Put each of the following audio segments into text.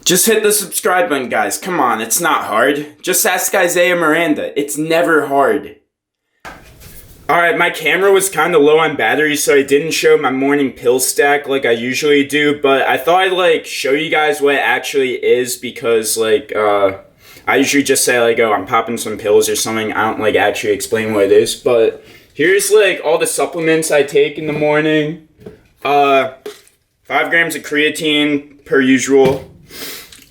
Just hit the subscribe button, guys. Come on, it's not hard. Just ask Isaiah Miranda. It's never hard. Alright, my camera was kind of low on battery, so I didn't show my morning pill stack like I usually do, but I thought I'd, show you guys what it actually is because, I usually just say, oh, I'm popping some pills or something. I don't, actually explain what it is, but here's, all the supplements I take in the morning. 5 grams of creatine, per usual.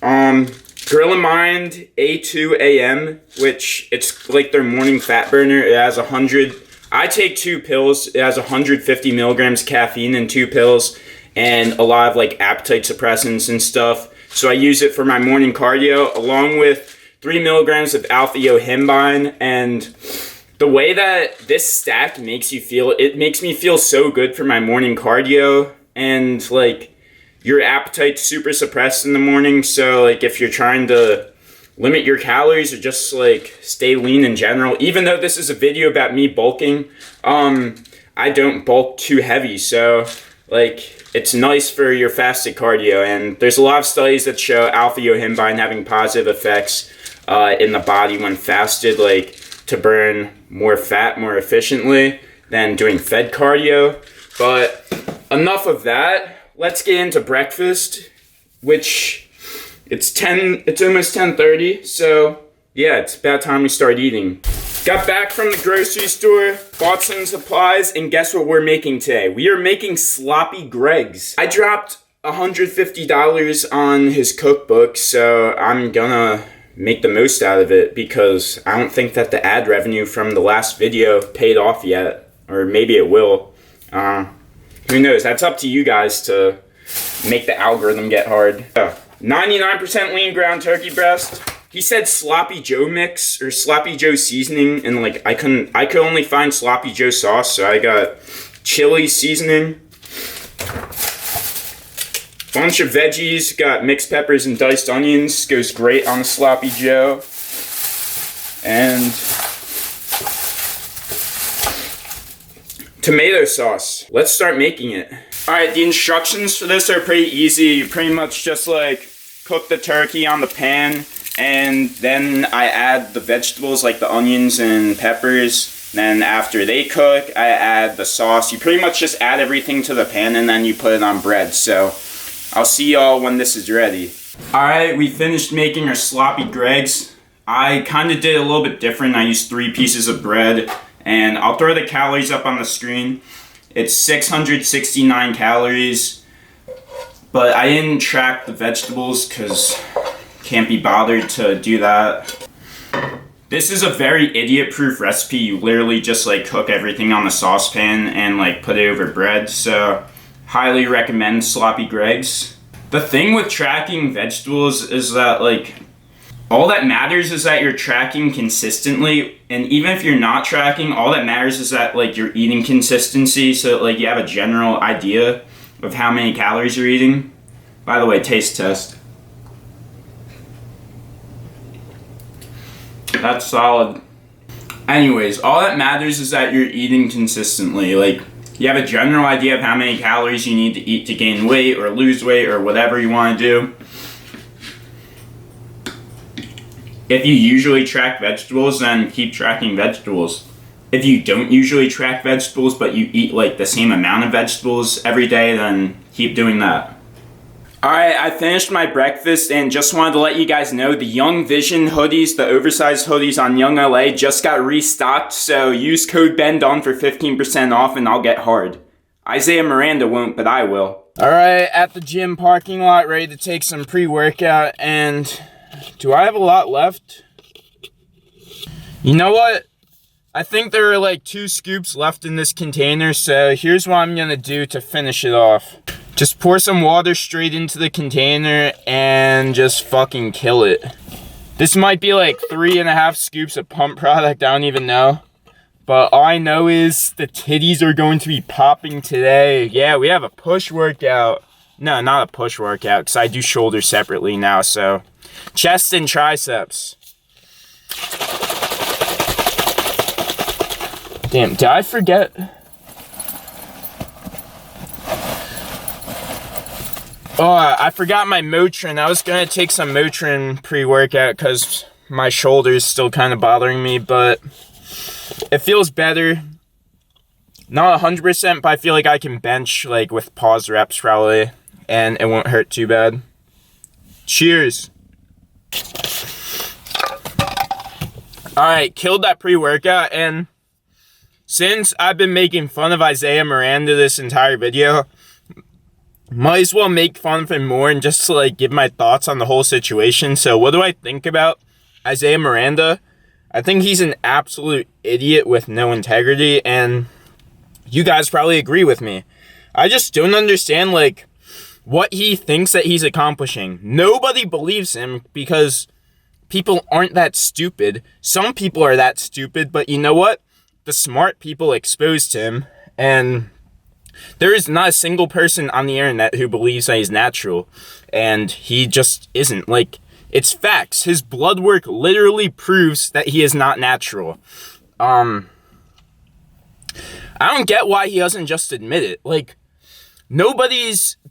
Gorilla Mind A2 AM, which it's their morning fat burner. It has 100. I take 2 pills. It has 150 milligrams caffeine in 2 pills, and a lot of appetite suppressants and stuff. So I use it for my morning cardio, along with 3 milligrams of alpha-yohimbine. And the way that this stack makes you feel, it makes me feel so good for my morning cardio, and your appetite's super suppressed in the morning, so if you're trying to limit your calories or just stay lean in general, even though this is a video about me bulking, I don't bulk too heavy, so it's nice for your fasted cardio. And there's a lot of studies that show alpha-yohimbine having positive effects in the body when fasted, to burn more fat more efficiently than doing fed cardio. But enough of that. Let's get into breakfast, which it's almost 10:30, so yeah, it's about time we start eating. Got back from the grocery store, bought some supplies, and guess what we're making today? We are making sloppy Gregs. I dropped $150 on his cookbook, so I'm gonna make the most out of it because I don't think that the ad revenue from the last video paid off yet, or maybe it will. Who knows? That's up to you guys to make the algorithm get hard. 99% lean ground turkey breast. He said Sloppy Joe mix or Sloppy Joe seasoning, and I could only find Sloppy Joe sauce, so I got chili seasoning. Bunch of veggies, got mixed peppers and diced onions, goes great on the Sloppy Joe. And tomato sauce. Let's start making it. Alright, the instructions for this are pretty easy. You pretty much just cook the turkey on the pan, and then I add the vegetables like the onions and peppers. Then after they cook, I add the sauce. You pretty much just add everything to the pan and then you put it on bread. So I'll see y'all when this is ready. Alright, we finished making our sloppy Gregs. I kind of did it a little bit different. I used 3 pieces of bread. And I'll throw the calories up on the screen. It's 669 calories. But I didn't track the vegetables because can't be bothered to do that. This is a very idiot-proof recipe. You literally just cook everything on the saucepan and put it over bread. So highly recommend sloppy Gregs. The thing with tracking vegetables is that all that matters is that you're tracking consistently, and even if you're not tracking, all that matters is that you're eating consistency, so you have a general idea of how many calories you're eating. By the way, taste test. That's solid. Anyways, all that matters is that you're eating consistently. You have a general idea of how many calories you need to eat to gain weight or lose weight or whatever you want to do. If you usually track vegetables, then keep tracking vegetables. If you don't usually track vegetables, but you eat the same amount of vegetables every day, then keep doing that. Alright, I finished my breakfast and just wanted to let you guys know the Young Vision hoodies, the oversized hoodies on Young LA just got restocked, so use code bendunnn for 15% off and I'll get hard. Isaiah Miranda won't, but I will. Alright, at the gym parking lot, ready to take some pre-workout, and do I have a lot left? You know what? I think there are 2 scoops left in this container, so here's what I'm gonna do to finish it off. Just pour some water straight into the container and just fucking kill it. This might be 3.5 scoops of pump product, I don't even know. But all I know is the titties are going to be popping today. Yeah, we have a push workout. No, not a push workout, because I do shoulders separately now, so chest and triceps. Damn, did I forget? Oh, I forgot my Motrin. I was gonna take some Motrin pre-workout because my shoulder's still kind of bothering me, but it feels better. Not 100%, but I feel like I can bench, like, with pause reps probably, and it won't hurt too bad. Cheers. Alright, killed that pre-workout, and since I've been making fun of Isaiah Miranda this entire video, might as well make fun of him more and just, like, give my thoughts on the whole situation. So what do I think about Isaiah Miranda? I think he's an absolute idiot with no integrity, and you guys probably agree with me. I just don't understand, like, what he thinks that he's accomplishing. Nobody believes him because people aren't that stupid. Some people are that stupid, but you know what? The smart people exposed him, and there is not a single person on the internet who believes that he's natural, and he just isn't. Like, it's facts. His blood work literally proves that he is not natural. I don't get why he doesn't just admit it. Like,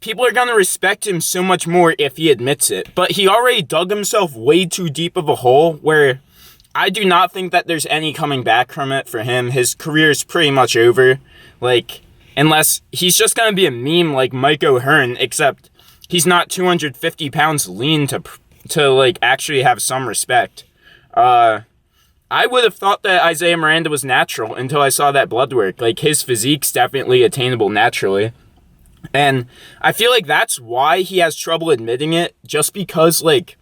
people are gonna respect him so much more if he admits it, but he already dug himself way too deep of a hole where I do not think that there's any coming back from it for him. His career is pretty much over. Like, unless he's just going to be a meme like Mike O'Hearn, except he's not 250 pounds lean to like, actually have some respect. I would have thought that Isaiah Miranda was natural until I saw that blood work. Like, his physique's definitely attainable naturally. And I feel like that's why he has trouble admitting it, just because, like,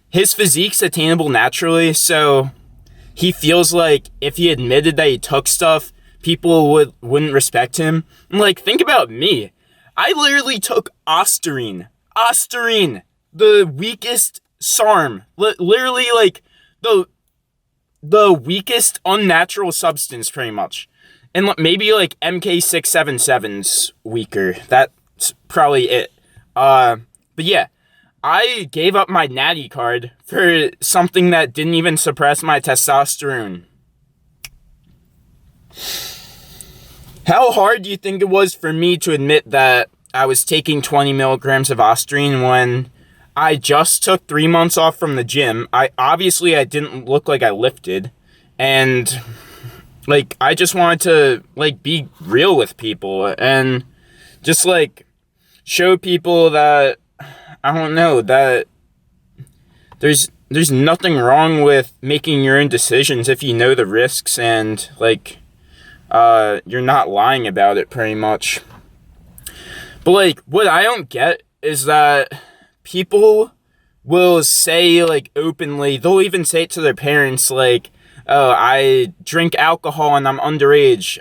his physique's attainable naturally, so he feels like if he admitted that he took stuff, people wouldn't respect him. And, like, think about me. I literally took Ostarine. Ostarine, the weakest SARM. Literally, like, the weakest unnatural substance, pretty much. And maybe, like, MK677's weaker. That's probably it. But yeah. I gave up my natty card for something that didn't even suppress my testosterone. How hard do you think it was for me to admit that I was taking 20 milligrams of Ostarine when I just took 3 months off from the gym? I didn't look like I lifted, and, like, I just wanted to, like, be real with people and just, like, show people that, I don't know, that there's nothing wrong with making your own decisions if you know the risks and, like, you're not lying about it, pretty much. But, like, what I don't get is that people will say, like, openly, they'll even say it to their parents, like, oh, I drink alcohol and I'm underage,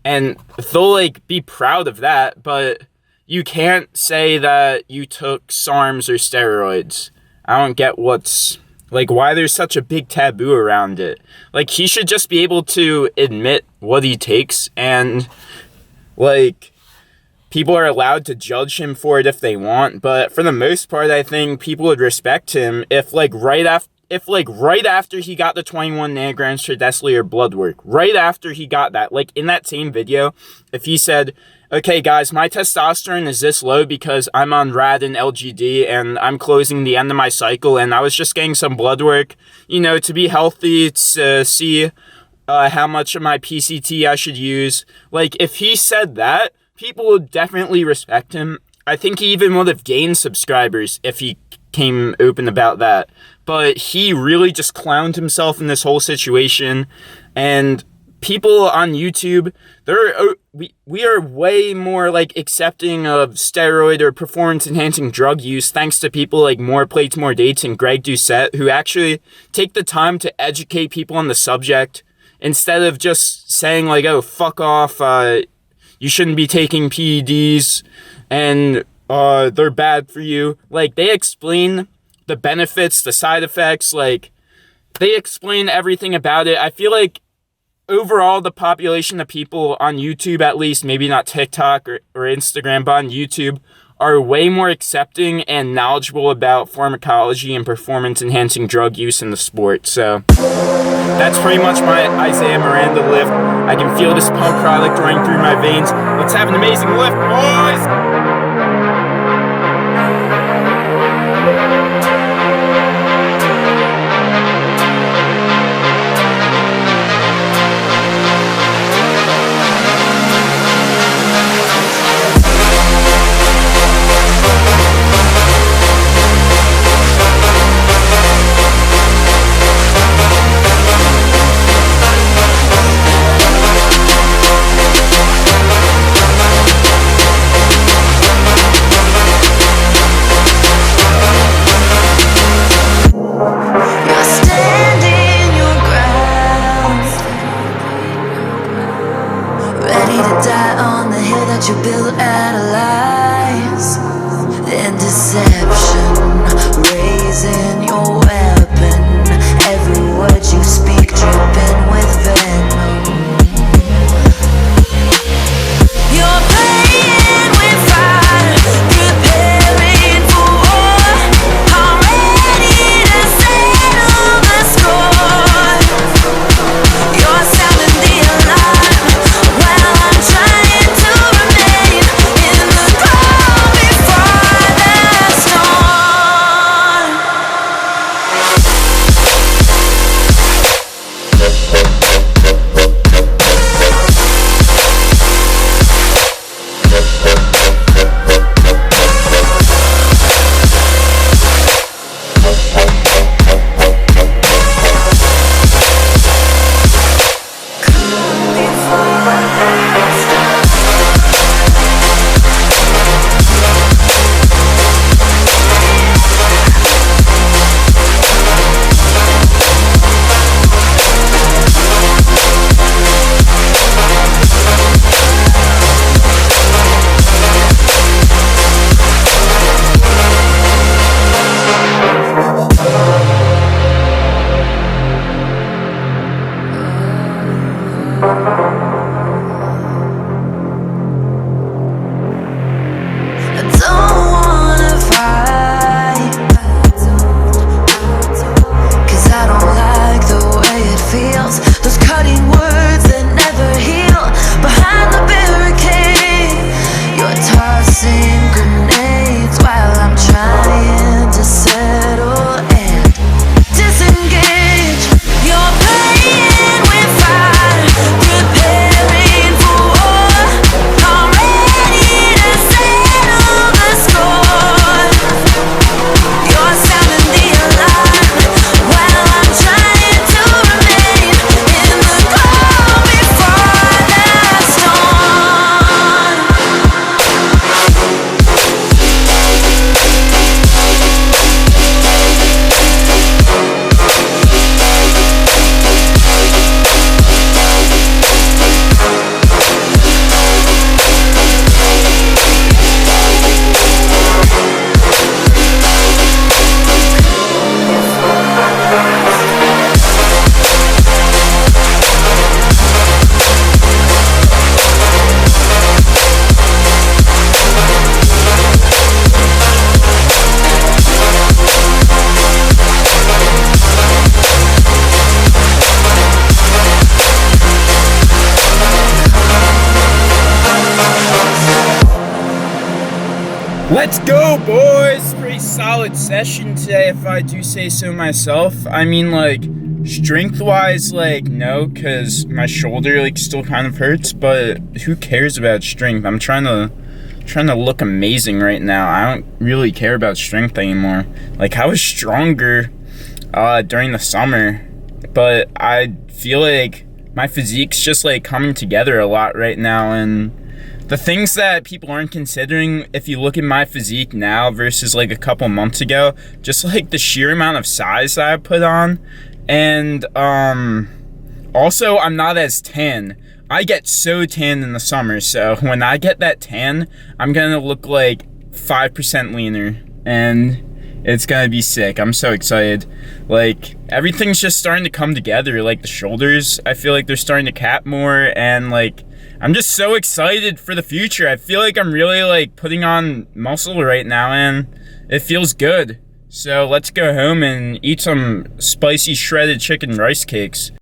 and they'll, like, be proud of that, but you can't say that you took SARMs or steroids. I don't get why there's such a big taboo around it. Like, he should just be able to admit what he takes, and, like, people are allowed to judge him for it if they want, but for the most part, I think people would respect him if, like, right after he got the 21 nanograms per deciliter blood work, right after he got that, like, in that same video, if he said, okay, guys, my testosterone is this low because I'm on RAD and LGD and I'm closing the end of my cycle and I was just getting some blood work, to be healthy, to see how much of my PCT I should use. Like, if he said that, people would definitely respect him. I think he even would have gained subscribers if he came open about that. But he really just clowned himself in this whole situation, and people on YouTube, we are way more, like, accepting of steroid or performance-enhancing drug use thanks to people like More Plates, More Dates and Greg Doucette, who actually take the time to educate people on the subject instead of just saying, like, oh, fuck off, you shouldn't be taking PEDs, and they're bad for you. Like, they explain the benefits, the side effects, like, they explain everything about it. I feel like overall, the population of people on YouTube, at least, maybe not TikTok or Instagram, but on YouTube, are way more accepting and knowledgeable about pharmacology and performance-enhancing drug use in the sport. So that's pretty much my Isaiah Miranda lift. I can feel this pump product running through my veins. Let's have an amazing lift, boys! Let's go, boys! Pretty solid session today, if I do say so myself. I mean, like, strength-wise, like, no, because my shoulder, like, still kind of hurts, but who cares about strength? I'm trying to look amazing right now. I don't really care about strength anymore. Like, I was stronger during the summer, but I feel like my physique's just, like, coming together a lot right now, and the things that people aren't considering, if you look at my physique now versus like a couple months ago, just like the sheer amount of size that I put on, and also I'm not as tan. I get so tan in the summer, so when I get that tan, I'm gonna look like 5% leaner, and it's gonna be sick. I'm so excited. Like, everything's just starting to come together. Like the shoulders, I feel like they're starting to cap more, and like I'm just so excited for the future. I feel like I'm really like putting on muscle right now, and it feels good. So let's go home and eat some spicy shredded chicken rice cakes.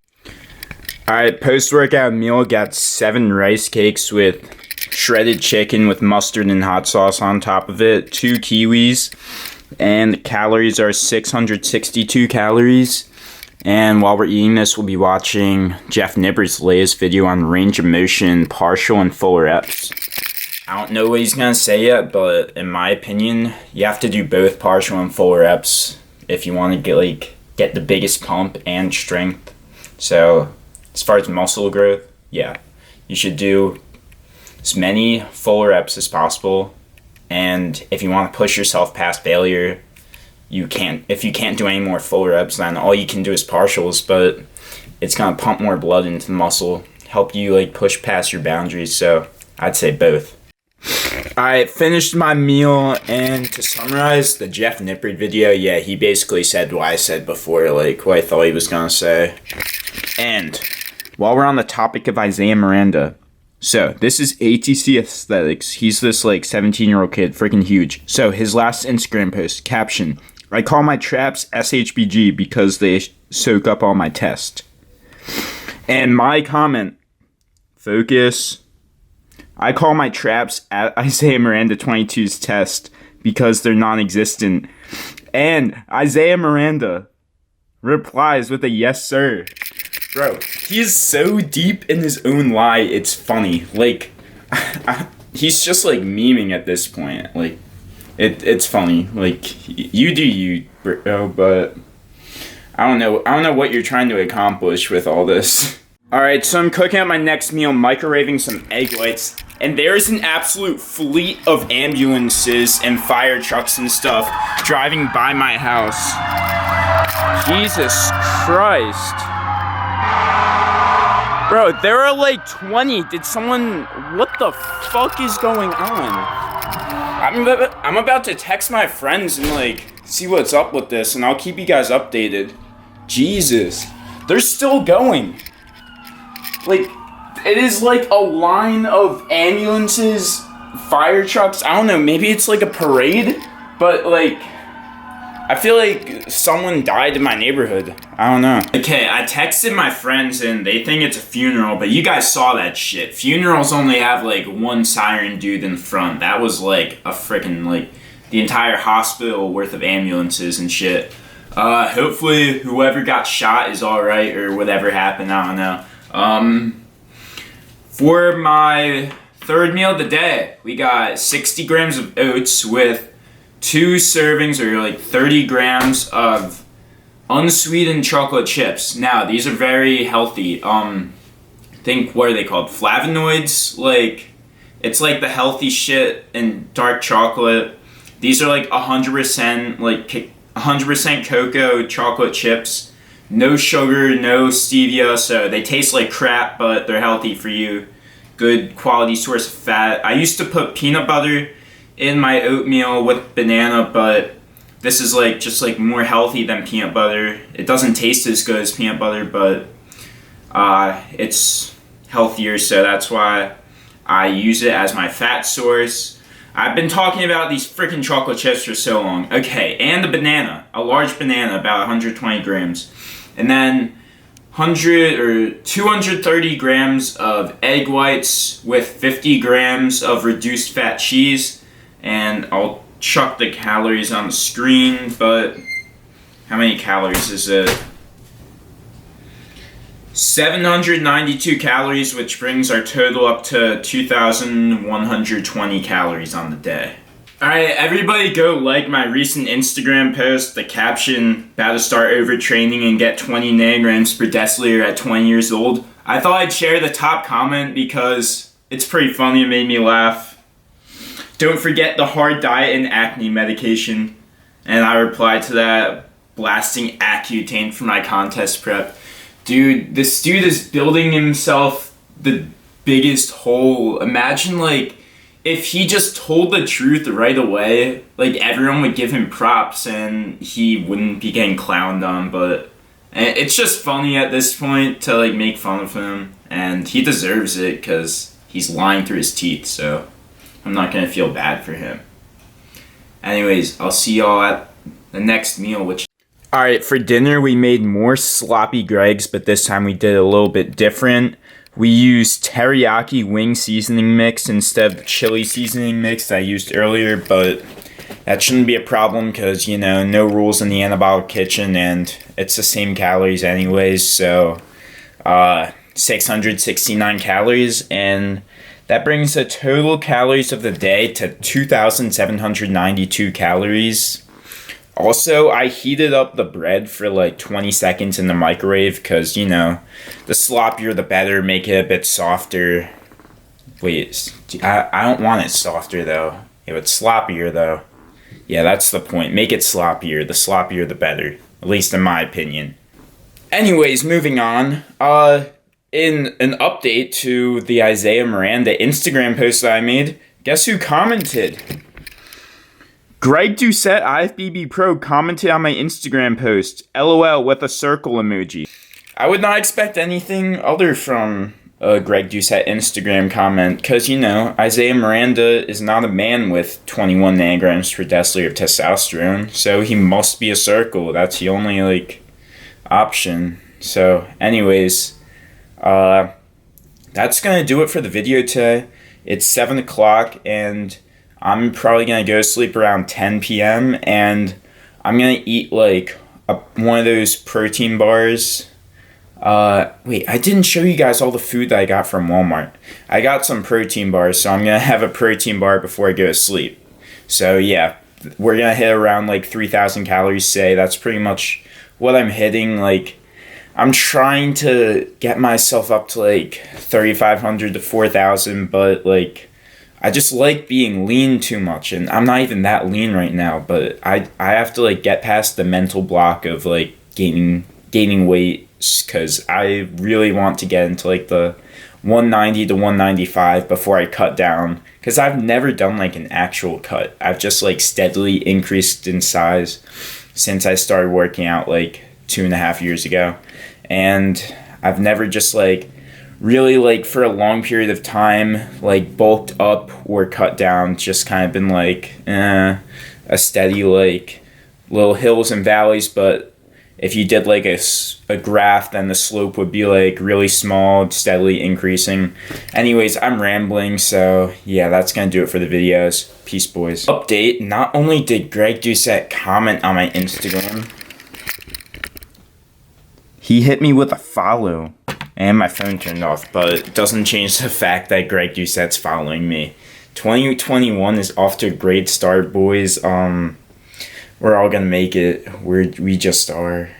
Alright, post-workout meal, got 7 rice cakes with shredded chicken with mustard and hot sauce on top of it, 2 kiwis, and the calories are 662 calories. And while we're eating this, we'll be watching Jeff Nipper's latest video on range of motion, partial and full reps. I don't know what he's going to say yet, but in my opinion, you have to do both partial and full reps if you want to get the biggest pump and strength. So, as far as muscle growth, yeah, you should do as many full reps as possible. And if you want to push yourself past failure, if you can't do any more full reps, then all you can do is partials, but it's going to pump more blood into the muscle, help you like push past your boundaries. So I'd say both. I finished my meal, and to summarize the Jeff Nipper video, yeah, he basically said what I said before, like what I thought he was going to say. And while we're on the topic of Isaiah Miranda, so this is ATC Aesthetics. He's this like 17-year-old kid, freaking huge. So his last Instagram post, caption, I call my traps SHBG because they soak up all my test. And my comment, focus, I call my traps at Isaiah Miranda 22's test because they're non-existent. And Isaiah Miranda replies with a yes sir. Bro, he is so deep in his own lie, it's funny. Like, he's just like memeing at this point. Like, it's funny. Like, you do you, bro, but I don't know what you're trying to accomplish with all this. Alright, so I'm cooking up my next meal, microwaving some egg whites, and there's an absolute fleet of ambulances and fire trucks and stuff driving by my house. Jesus Christ. Bro, there are like 20. What the fuck is going on? I'm about to text my friends and like see what's up with this, and I'll keep you guys updated. Jesus. They're still going. Like, it is like a line of ambulances, fire trucks. I don't know, maybe it's like a parade, but like, I feel like someone died in my neighborhood. I don't know. Okay, I texted my friends and they think it's a funeral, but you guys saw that shit. Funerals only have like one siren dude in the front. That was like a freaking like the entire hospital worth of ambulances and shit. Hopefully whoever got shot is alright or whatever happened, I don't know. For my third meal of the day, we got 60 grams of oats with 2 servings or like 30 grams of unsweetened chocolate chips. Now, these are very healthy. Think, what are they called? Flavonoids? Like, it's like the healthy shit in dark chocolate. These are like 100%, like 100% cocoa chocolate chips. No sugar, no stevia, so they taste like crap, but they're healthy for you. Good quality source of fat. I used to put peanut butter in my oatmeal with banana, but this is like just like more healthy than peanut butter. It doesn't taste as good as peanut butter, but it's healthier, so that's why I use it as my fat source. I've been talking about these freaking chocolate chips for so long. Okay, and the banana, a large banana, about 120 grams. And then 100 or 230 grams of egg whites with 50 grams of reduced fat cheese. And I'll chuck the calories on the screen, but how many calories is it? 792 calories, which brings our total up to 2,120 calories on the day. Alright, everybody go like my recent Instagram post, the caption, about to start overtraining and get 20 nanograms per deciliter at 20 years old. I thought I'd share the top comment because it's pretty funny, it made me laugh. Don't forget the hard diet and acne medication. And I replied to that, blasting Accutane for my contest prep. Dude, this dude is building himself the biggest hole. Imagine, like, if he just told the truth right away, like, everyone would give him props and he wouldn't be getting clowned on, but it's just funny at this point to, like, make fun of him, and he deserves it because he's lying through his teeth, so I'm not gonna feel bad for him. Anyways, I'll see y'all at the next meal, which... Alright, for dinner we made more sloppy Greggs, but this time we did it a little bit different. We used teriyaki wing seasoning mix instead of the chili seasoning mix that I used earlier, but that shouldn't be a problem because, you know, no rules in the Anabolic Kitchen and it's the same calories anyways, so 669 calories, and that brings the total calories of the day to 2,792 calories. Also, I heated up the bread for like 20 seconds in the microwave because, you know, the sloppier the better, make it a bit softer. Wait, I don't want it softer though. If it's sloppier though. Yeah, that's the point. Make it sloppier. The sloppier the better. At least in my opinion. Anyways, moving on. In an update to the Isaiah Miranda Instagram post that I made, guess who commented? Greg Doucette IFBB Pro commented on my Instagram post, LOL with a circle emoji. I would not expect anything other from a Greg Doucette Instagram comment, because, you know, Isaiah Miranda is not a man with 21 nanograms per deciliter of testosterone, so he must be a circle. That's the only, like, option. So, anyways, that's gonna do it for the video today. It's 7 o'clock, and I'm probably going to go to sleep around 10 p.m. and I'm going to eat like one of those protein bars. Wait, I didn't show you guys all the food that I got from Walmart. I got some protein bars, so I'm going to have a protein bar before I go to sleep. So yeah, we're going to hit around like 3,000 calories today. That's pretty much what I'm hitting. Like, I'm trying to get myself up to like 3,500 to 4,000, but like, I just like being lean too much, and I'm not even that lean right now, but I have to like get past the mental block of like gaining weight, because I really want to get into like the 190 to 195 before I cut down, because I've never done like an actual cut. I've just like steadily increased in size since I started working out like 2.5 years ago, and I've never just like really like for a long period of time like bulked up or cut down. Just kind of been like a steady like little hills and valleys, but if you did like a graph, then the slope would be like really small, steadily increasing. Anyways, I'm rambling, so yeah, that's gonna do it for the videos. Peace, boys. Update, not only did Greg Doucette comment on my Instagram, he hit me with a follow. And my phone turned off, but it doesn't change the fact that Greg Doucette's following me. 2021 is off to a great start, boys. We're all gonna make it. We just are.